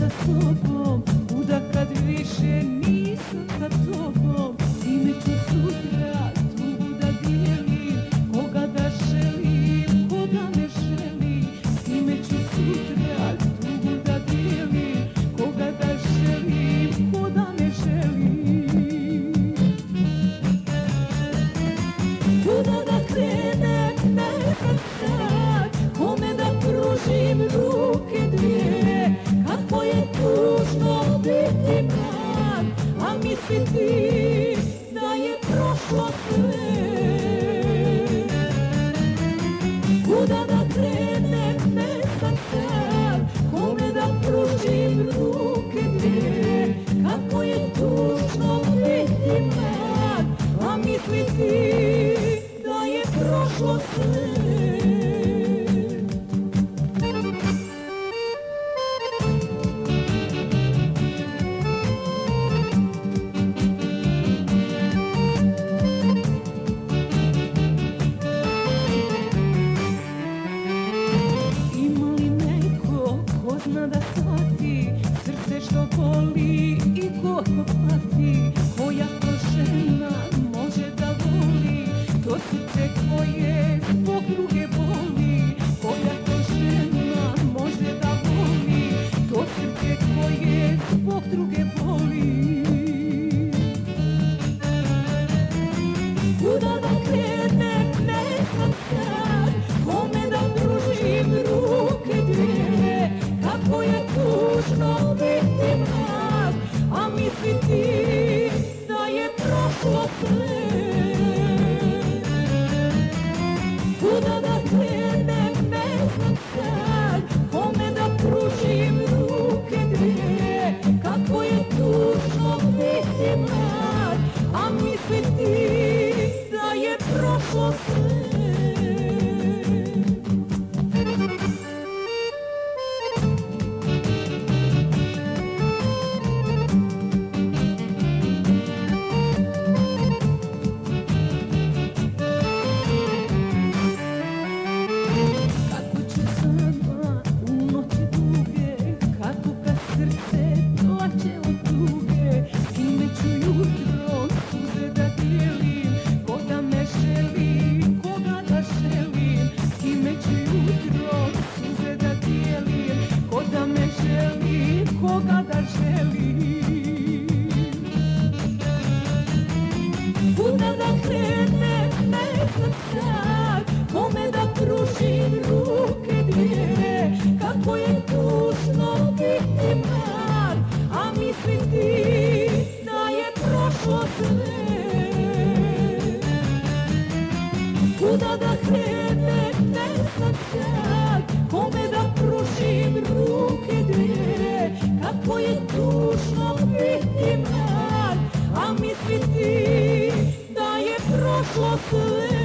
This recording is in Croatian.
sa sobom, luda kad više nisam sa tobom. S kime ću sutra tugu da dijelim, koga da želim, ko da me želi. S kime ću sutra tugu da dijelim, koga da želim, ko da me želi. Kuda da krenem, ne znam sad, kome da pružim ruke dvije. Kako je tužno biti mlad, a misliti da je prošlo sve. Kuda da krenem, ne znam sad, kome da pružim ruke dvije. Kako je tužno biti mlad, a misliti da je prošlo sve. Zna da shvati srce što boli i gorko pati. Koja to žena može da voli to srce koje zbog druge boli. Koja to žena može da voli to srce koje zbog druge boli. Kuda da krenem, ne znam sad, kome da pružim ruke dvije. Kako je tužno biti mlad, a misliti da je prošlo sve. Kuda da krenem, ne znam sad, kome da pružim ruke dvije. Kako je tužno biti mlad, a misliti da je prošlo sve. Koga da želim, kuda da krenem, ne znam sad, kome da pružim ruke dvije. Kako je tužno biti mlad, a misliti da je prošlo sve. Kuda da krenem, ne znam sad, kome da pružim ruke dvije. Kako je tužno biti mlad, a misliti da je prošlo sve.